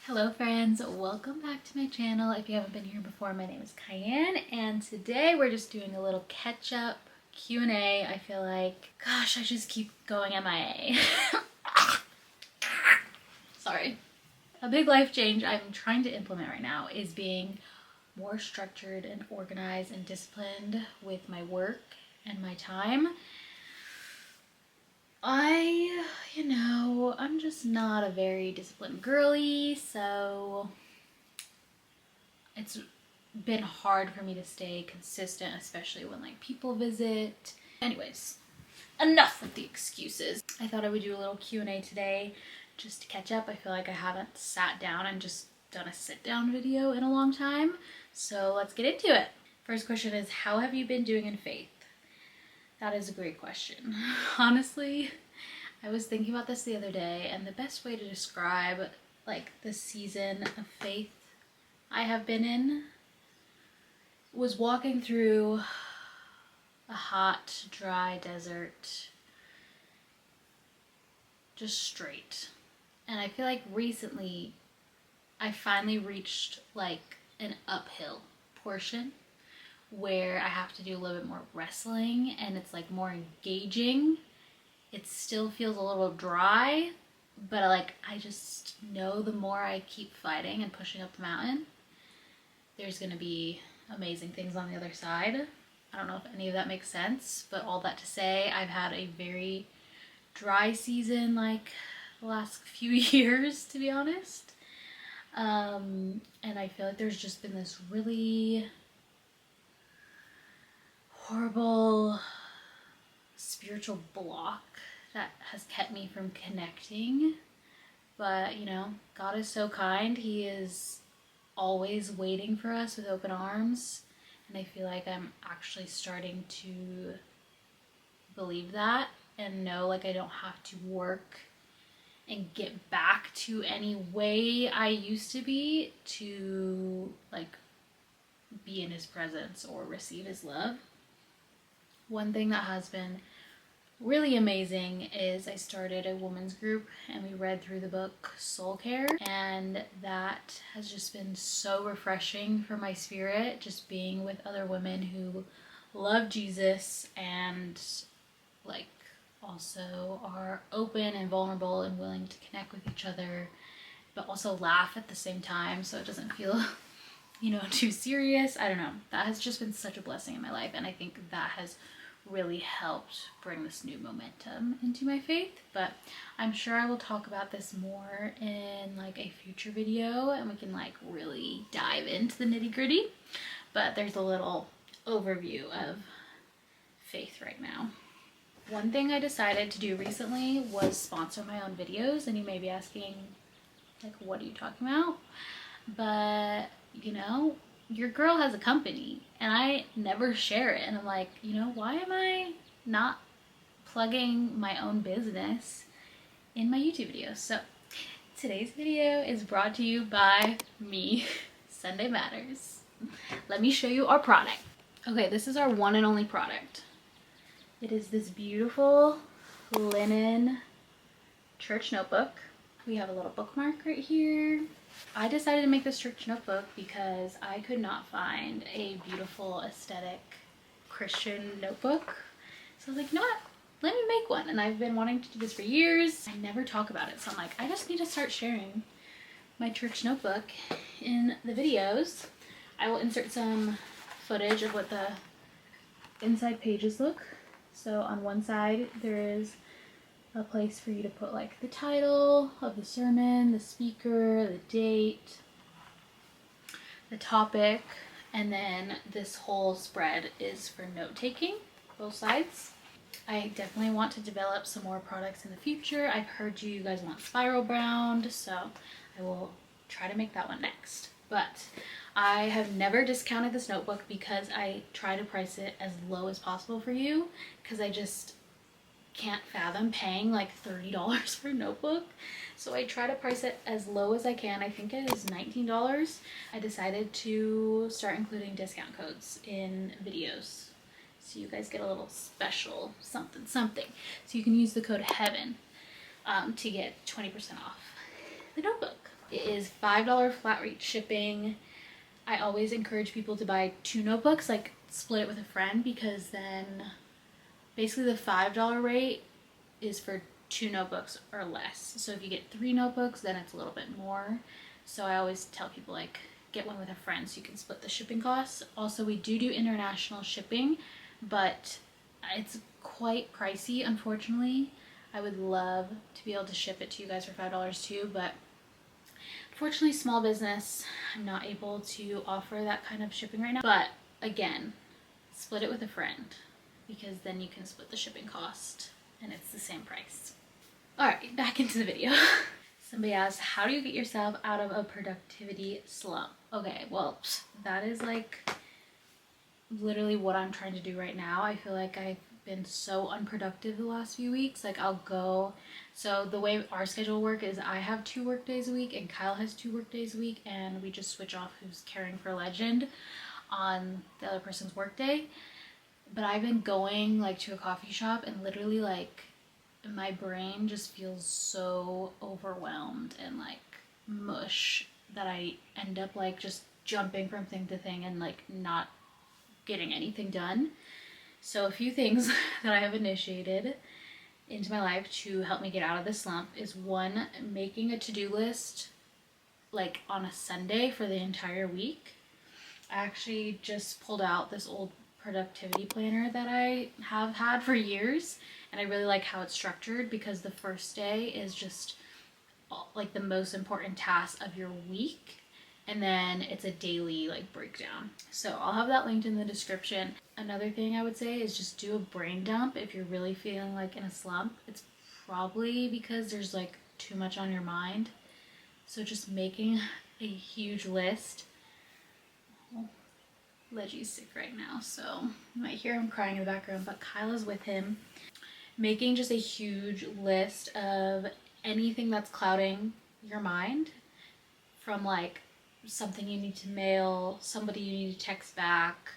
Hello friends, welcome back to my channel. If you haven't been here before, my name is Kian and today we're just doing a little catch-up Q&A. I feel like, gosh, I just keep going MIA. Sorry. A big life change I'm trying to implement right now is being more structured and organized and disciplined with my work and my time. I'm just not a very disciplined girly, so it's been hard for me to stay consistent, especially when like people visit. Anyways, enough with the excuses. I thought I would do a little Q&A today just to catch up. I feel like I haven't sat down and just done a sit down video in a long time, so let's get into it. First question is, how have you been doing in faith? That is a great question. Honestly, I was thinking about this the other day, and the best way to describe like the season of faith I have been in was walking through a hot, dry desert, just straight. And I feel like recently I finally reached like an uphill portion where I have to do a little bit more wrestling and it's like more engaging. It still feels a little dry, but I just know the more I keep fighting and pushing up the mountain, there's gonna be amazing things on the other side. I don't know if any of that makes sense, but all that to say, I've had a very dry season like the last few years, to be honest. And I feel like there's just been this really horrible spiritual block that has kept me from connecting. But God is so kind. He is always waiting for us with open arms, and I feel like I'm actually starting to believe that and know like I don't have to work and get back to any way I used to be to like be in his presence or receive his love. One thing that has been really amazing is I started a women's group and we read through the book Soul Care, and that has just been so refreshing for my spirit, just being with other women who love Jesus and like also are open and vulnerable and willing to connect with each other but also laugh at the same time so it doesn't feel too serious. I don't know, that has just been such a blessing in my life, and I think that has really helped bring this new momentum into my faith. But I'm sure I will talk about this more in like a future video and we can like really dive into the nitty-gritty, but there's a little overview of faith right now. One thing I decided to do recently was sponsor my own videos, and you may be asking like, what are you talking about? But your girl has a company and I never share it, and I'm like, why am I not plugging my own business in my YouTube videos? So today's video is brought to you by me. Sunday Matters. Let me show you our product. Okay, this is our one and only product. It is this beautiful linen church notebook. We have a little bookmark right here. I decided to make this church notebook because I could not find a beautiful aesthetic Christian notebook. So I was like, you know what? Let me make one. And I've been wanting to do this for years. I never talk about it. So I'm like, I just need to start sharing my church notebook in the videos. I will insert some footage of what the inside pages look. So on one side, there is a place for you to put like the title of the sermon, the speaker, the date, the topic, and then this whole spread is for note-taking, both sides. I definitely want to develop some more products in the future. I've heard you guys want spiral bound, so I will try to make that one next. But I have never discounted this notebook because I try to price it as low as possible for you, because I just can't fathom paying like $30 for a notebook. So I try to price it as low as I can. I think it is $19. I decided to start including discount codes in videos, so you guys get a little special something. So you can use the code HEAVEN to get 20% off the notebook. It is $5 flat rate shipping. I always encourage people to buy 2 notebooks, like split it with a friend, because then basically the $5 rate is for 2 notebooks or less. So if you get 3 notebooks, then it's a little bit more. So I always tell people, like, get one with a friend so you can split the shipping costs. Also, we do international shipping, but it's quite pricey, unfortunately. I would love to be able to ship it to you guys for $5 too, but unfortunately, small business, I'm not able to offer that kind of shipping right now. But again, split it with a friend, because then you can split the shipping cost and it's the same price. All right, back into the video. Somebody asked, how do you get yourself out of a productivity slump? Okay, well, that is like literally what I'm trying to do right now. I feel like I've been so unproductive the last few weeks. Like, I'll go, so the way our schedule work is I have 2 work days a week and Kyle has 2 work days a week, and we just switch off who's caring for Legend on the other person's work day. But I've been going like to a coffee shop, and literally like my brain just feels so overwhelmed and like mush that I end up like just jumping from thing to thing and like not getting anything done. So a few things that I have initiated into my life to help me get out of this slump is, 1, making a to-do list like on a Sunday for the entire week. I actually just pulled out this old productivity planner that I have had for years, and I really like how it's structured, because the first day is just like the most important task of your week, and then it's a daily like breakdown. So I'll have that linked in the description. Another thing I would say is just do a brain dump if you're really feeling like in a slump. It's probably because there's like too much on your mind. So just making a huge list. Leggie's sick right now, so you might hear him crying in the background, but Kyla's with him. Making just a huge list of anything that's clouding your mind, from like something you need to mail, somebody you need to text back,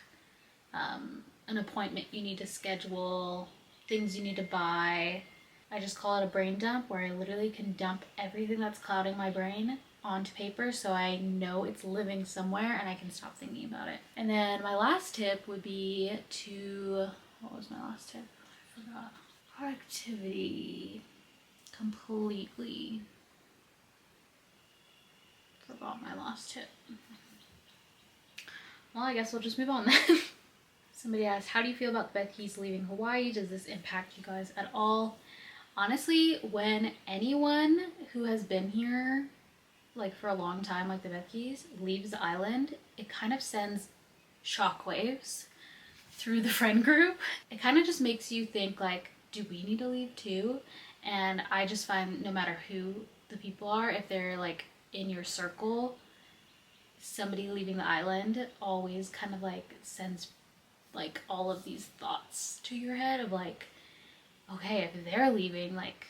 an appointment you need to schedule, things you need to buy. I just call it a brain dump, where I literally can dump everything that's clouding my brain onto paper, so I know it's living somewhere and I can stop thinking about it. And then my last tip would be to, what was my last tip? I forgot. Productivity. Completely forgot my last tip. Well, I guess we'll just move on then. Somebody asked, how do you feel about the Beckys leaving Hawaii? Does this impact you guys at all? Honestly, when anyone who has been here like for a long time, like the Beckys, leaves the island, it kind of sends shockwaves through the friend group. It kind of just makes you think like, do we need to leave too? And I just find no matter who the people are, if they're like in your circle, somebody leaving the island always kind of like sends like all of these thoughts to your head of like, okay, if they're leaving, like,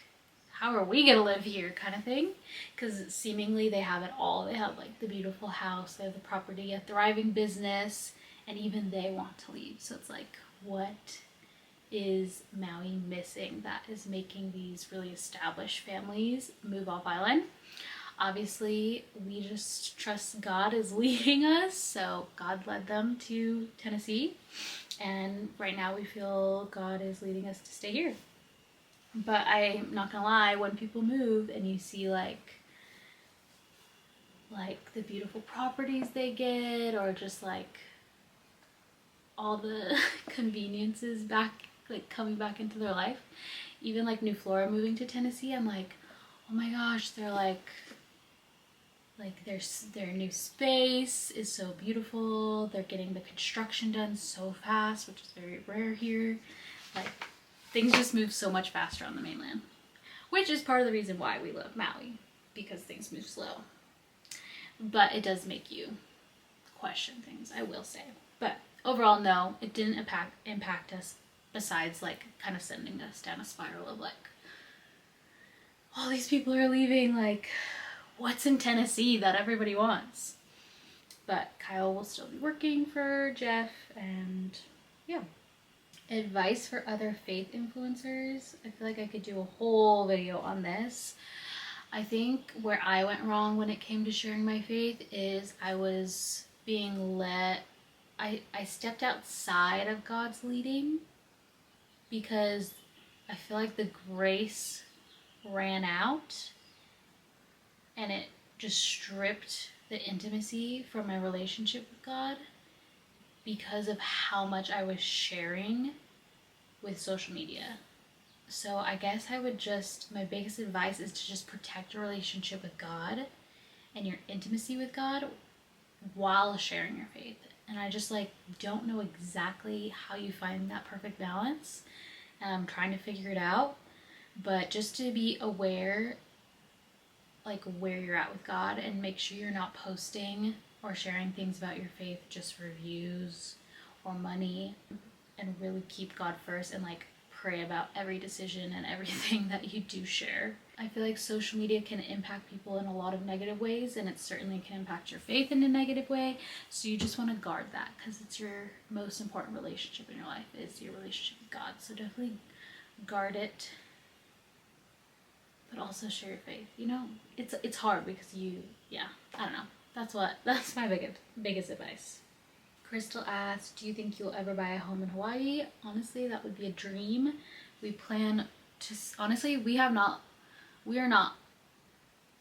how are we gonna live here, kind of thing? Because seemingly they have it all. They have like the beautiful house, they have the property, a thriving business, and even they want to leave. So it's like, what is Maui missing that is making these really established families move off island? Obviously, we just trust God is leading us, so God led them to Tennessee, and right now we feel God is leading us to stay here. But I'm not gonna lie, when people move and you see like the beautiful properties they get, or just like all the conveniences back, like coming back into their life, even like New Flora moving to Tennessee, I'm like, oh my gosh, they're like their new space is so beautiful. They're getting the construction done so fast, which is very rare here. Like, things just move so much faster on the mainland, which is part of the reason why we love Maui, because things move slow. But it does make you question things, I will say. But overall, no, it didn't impact us, besides like kind of sending us down a spiral of like, all these people are leaving, like, what's in Tennessee that everybody wants? But Kyle will still be working for Jeff, and yeah. Advice for other faith influencers. I feel like I could do a whole video on this. I think where I went wrong when it came to sharing my faith is I was being led, I stepped outside of God's leading because I feel like the grace ran out and it just stripped the intimacy from my relationship with God because of how much I was sharing with social media. So I guess my biggest advice is to just protect your relationship with God and your intimacy with God while sharing your faith. And I just like don't know exactly how you find that perfect balance. And I'm trying to figure it out. But just to be aware like where you're at with God and make sure you're not posting or sharing things about your faith just for views or money, and really keep God first and like pray about every decision and everything that you do share. I feel like social media can impact people in a lot of negative ways, and it certainly can impact your faith in a negative way. So you just want to guard that because it's your most important relationship in your life is your relationship with God. So definitely guard it, but also share your faith. You know, it's hard because I don't know. That's my biggest advice. Crystal asked, do you think you'll ever buy a home in Hawaii? Honestly, that would be a dream. We plan to, honestly, we are not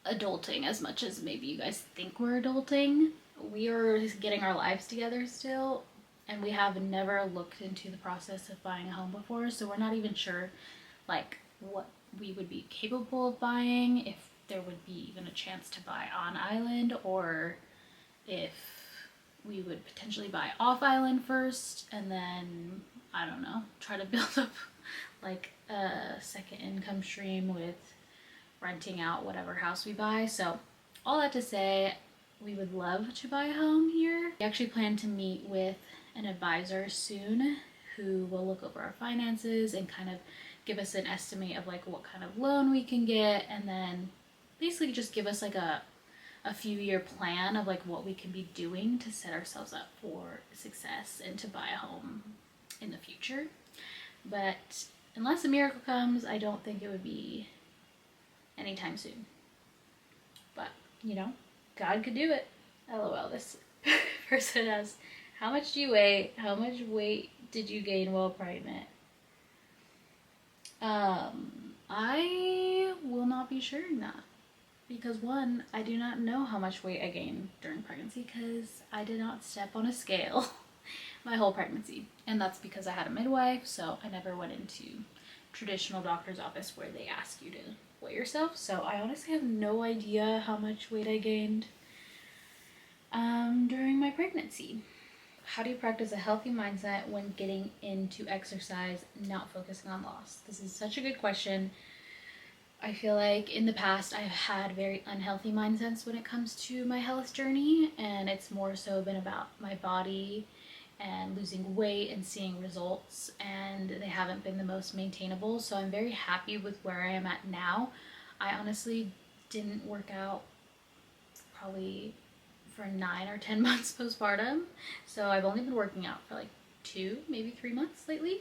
adulting as much as maybe you guys think we're adulting. We are getting our lives together still, and we have never looked into the process of buying a home before, so we're not even sure like what we would be capable of buying, if there would be even a chance to buy on island, or if we would potentially buy off island first and then, I don't know, try to build up like a second income stream with renting out whatever house we buy. So all that to say, we would love to buy a home here. We actually plan to meet with an advisor soon who will look over our finances and kind of give us an estimate of like what kind of loan we can get, and then basically just give us like a few-year plan of like what we can be doing to set ourselves up for success and to buy a home in the future. But unless a miracle comes, I don't think it would be anytime soon. But, you know, God could do it. LOL, this person asks, how much do you weigh? How much weight did you gain while pregnant? I will not be sharing that. Because one, I do not know how much weight I gained during pregnancy because I did not step on a scale my whole pregnancy. And that's because I had a midwife, so I never went into traditional doctor's office where they ask you to weigh yourself. So I honestly have no idea how much weight I gained during my pregnancy. How do you practice a healthy mindset when getting into exercise, not focusing on loss? This is such a good question. I feel like in the past I've had very unhealthy mindsets when it comes to my health journey, and it's more so been about my body and losing weight and seeing results, and they haven't been the most maintainable. So I'm very happy with where I am at now. I honestly didn't work out probably for 9 or 10 months postpartum, so I've only been working out for like 2, maybe 3 months lately.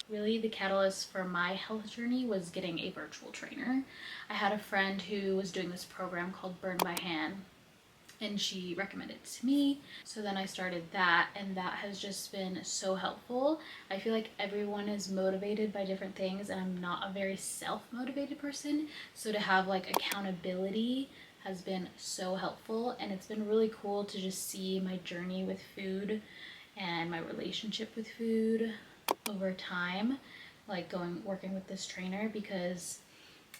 Really, the catalyst for my health journey was getting a virtual trainer. I had a friend who was doing this program called Burn by Hand, and she recommended it to me. So then I started that, and that has just been so helpful. I feel like everyone is motivated by different things, and I'm not a very self-motivated person. So to have like accountability has been so helpful, and it's been really cool to just see my journey with food and my relationship with food over time, like working with this trainer, because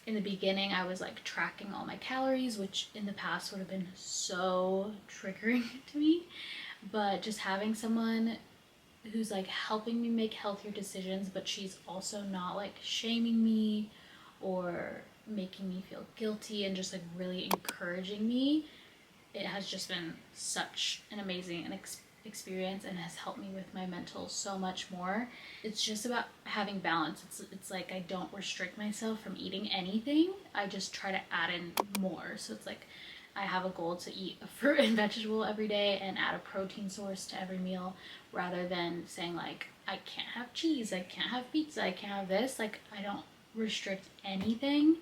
in the beginning I was like tracking all my calories, which in the past would have been so triggering to me. But just having someone who's like helping me make healthier decisions, but she's also not like shaming me or making me feel guilty, and just like really encouraging me, it has just been such an amazing experience and has helped me with my mental so much more. It's just about having balance. It's like I don't restrict myself from eating anything. I just try to add in more. So it's like I have a goal to eat a fruit and vegetable every day and add a protein source to every meal, rather than saying like I can't have cheese, I can't have pizza, I can't have this. Like I don't restrict anything,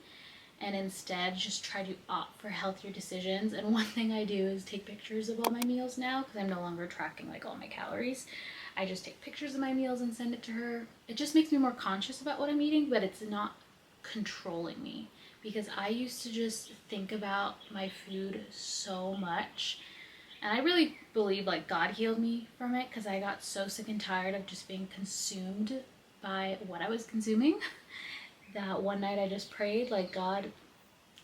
and instead just try to opt for healthier decisions. And one thing I do is take pictures of all my meals now, because I'm no longer tracking like all my calories. I just take pictures of my meals and send it to her. It just makes me more conscious about what I'm eating, but it's not controlling me, because I used to just think about my food so much. And I really believe like God healed me from it, because I got so sick and tired of just being consumed by what I was consuming that one night I just prayed, like, God,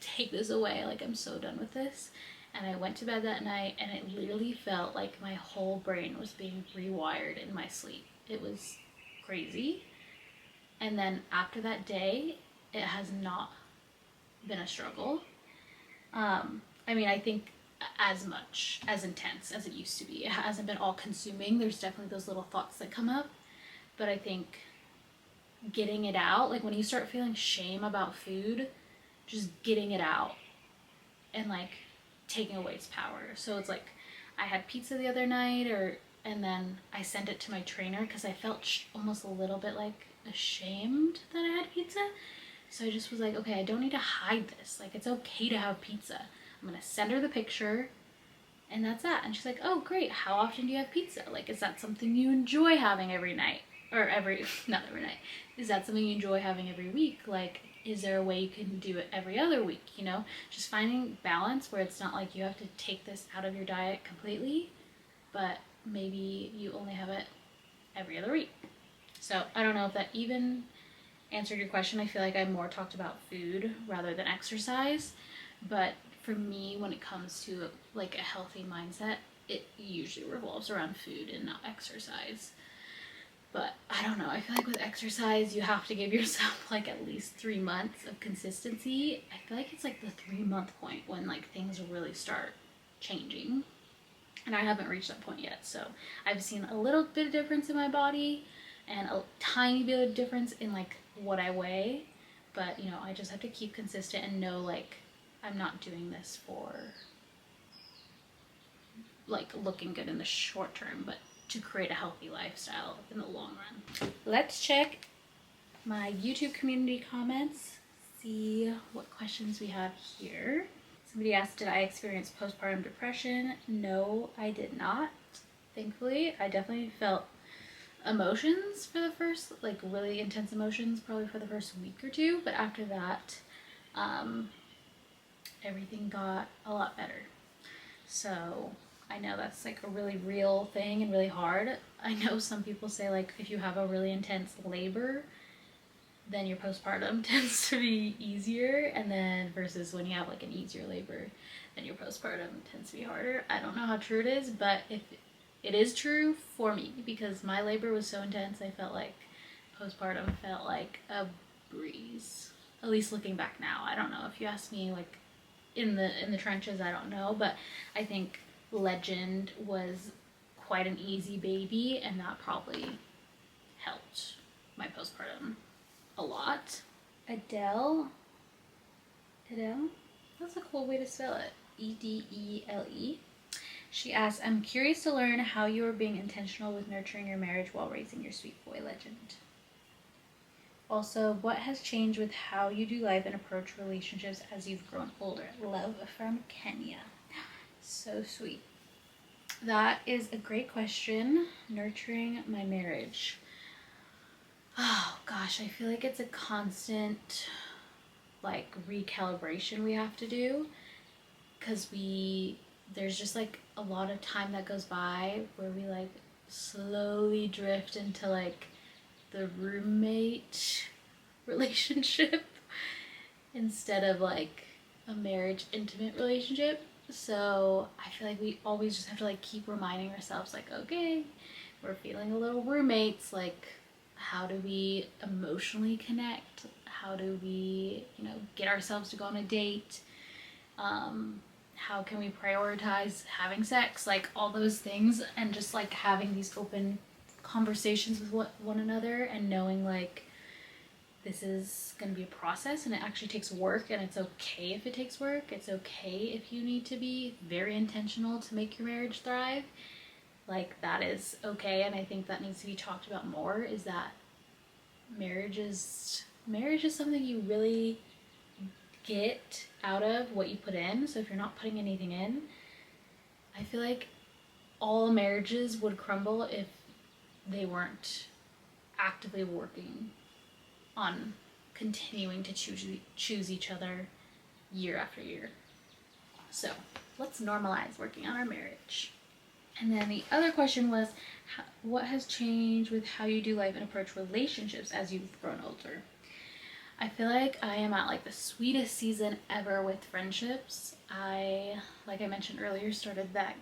take this away. Like, I'm so done with this. And I went to bed that night, and it literally felt like my whole brain was being rewired in my sleep. It was crazy. And then after that day, it has not been a struggle. I mean, I think as much as intense as it used to be. It hasn't been all consuming. There's definitely those little thoughts that come up, but I think getting it out, like when you start feeling shame about food, just getting it out and like taking away its power. So it's like I had pizza the other night, and then I sent it to my trainer because I felt almost a little bit like ashamed that I had pizza. So I just was like, okay, I don't need to hide this. Like, it's okay to have pizza. I'm gonna send her the picture, and that's that. And she's like, oh great, how often do you have pizza? Like, is that something you enjoy having every night? Or not every night. Is that something you enjoy having every week? Like, is there a way you can do it every other week? You know, just finding balance where it's not like you have to take this out of your diet completely, but maybe you only have it every other week. So I don't know if that even answered your question. I feel like I more talked about food rather than exercise, but for me, when it comes to like a healthy mindset, it usually revolves around food and not exercise. But I don't know, I feel like with exercise, you have to give yourself like at least 3 months of consistency. I feel like it's like the 3-month point when like things really start changing. And I haven't reached that point yet. So I've seen a little bit of difference in my body and a tiny bit of difference in like what I weigh. But you know, I just have to keep consistent and know like I'm not doing this for like looking good in the short term, but to create a healthy lifestyle in the long run. Let's check my YouTube community comments, see what questions we have here. Somebody asked, did I experience postpartum depression? No, I did not. Thankfully, I definitely felt emotions for the first, like really intense emotions, probably for the first week or two, but after that, everything got a lot better. So I know that's like a really real thing and really hard. I know some people say like if you have a really intense labor, then your postpartum tends to be easier, and then versus when you have like an easier labor, then your postpartum tends to be harder. I don't know how true it is, but if it is true for me, because my labor was so intense, I felt like postpartum felt like a breeze. At least looking back now. I don't know, if you ask me like in the trenches, I don't know, but I think Legend was quite an easy baby, and that probably helped my postpartum a lot. Adele, that's a cool way to spell it. Edele. She asks, I'm curious to learn how you are being intentional with nurturing your marriage while raising your sweet boy Legend. Also, what has changed with how you do life and approach relationships as you've grown older? Love from Kenya. So sweet. That is a great question. Nurturing my marriage. Oh gosh, I feel like it's a constant like recalibration we have to do, because there's just like a lot of time that goes by where we like slowly drift into like the roommate relationship instead of like a marriage intimate relationship. So I feel like we always just have to like keep reminding ourselves like, okay, we're feeling a little roommates, like how do we emotionally connect? How do we, you know, get ourselves to go on a date? How can we prioritize having sex? Like all those things, and just like having these open conversations with one another, and knowing like this is going to be a process and it actually takes work, and it's okay if it takes work. It's okay if you need to be very intentional to make your marriage thrive. Like that is okay, and I think that needs to be talked about more, is that marriage is something you really get out of what you put in. So if you're not putting anything in, I feel like all marriages would crumble if they weren't actively working on continuing to choose each other year after year. So let's normalize working on our marriage. And then the other question was, what has changed with how you do life and approach relationships as you've grown older? I feel like I am at like the sweetest season ever with friendships. Like I mentioned earlier, started that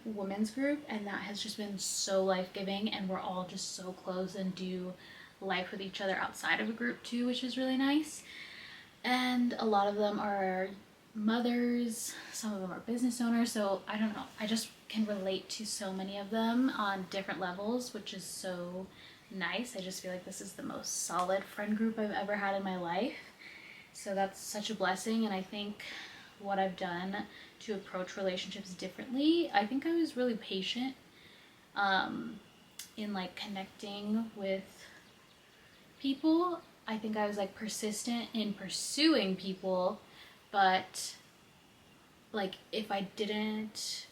women's group, and that has just been so life-giving, and we're all just so close and do life with each other outside of a group too, which is really nice. And a lot of them are mothers, some of them are business owners, so I don't know, I just can relate to so many of them on different levels, which is so nice. I just feel like this is the most solid friend group I've ever had in my life, so that's such a blessing. And I think what I've done to approach relationships differently, I think I was really patient in like connecting with people. I think I was like persistent in pursuing people, but like if I didn't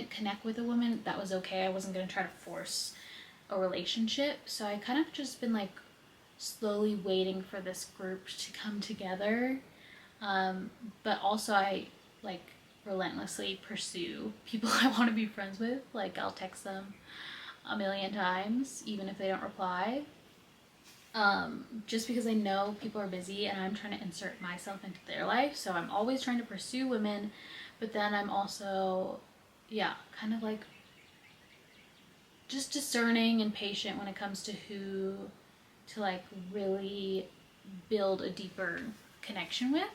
connect with a woman, that was okay. I wasn't going to try to force a relationship. So I kind of just been like slowly waiting for this group to come together. But also I like relentlessly pursue people I want to be friends with. Like I'll text them a million times, even if they don't reply. Just because I know people are busy and I'm trying to insert myself into their life. So I'm always trying to pursue women, but then I'm also, kind of like just discerning and patient when it comes to who to like really build a deeper connection with.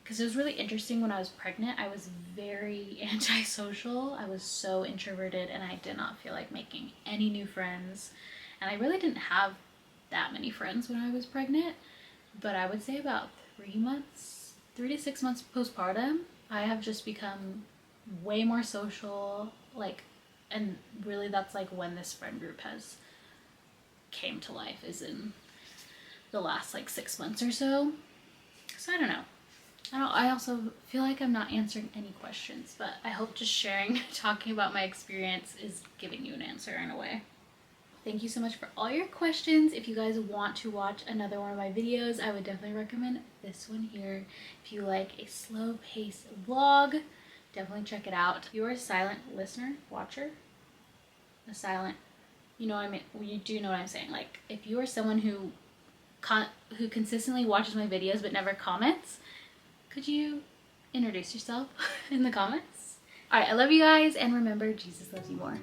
Because it was really interesting when I was pregnant, I was very antisocial. I was so introverted and I did not feel like making any new friends. And I really didn't have that many friends when I was pregnant, but I would say about 3 to 6 months postpartum, I have just become way more social, like, and really that's like when this friend group has came to life, is in the last like 6 months or so. So I don't know. I also feel like I'm not answering any questions, but I hope just sharing, talking about my experience is giving you an answer in a way. Thank you so much for all your questions. If you guys want to watch another one of my videos, I would definitely recommend this one here. If you like a slow paced vlog, definitely check it out. If you're a silent listener, watcher, a silent, you know what I mean, you do know what I'm saying. Like if you are someone who consistently watches my videos but never comments, could you introduce yourself in the comments? All right, I love you guys, and remember, Jesus loves you more.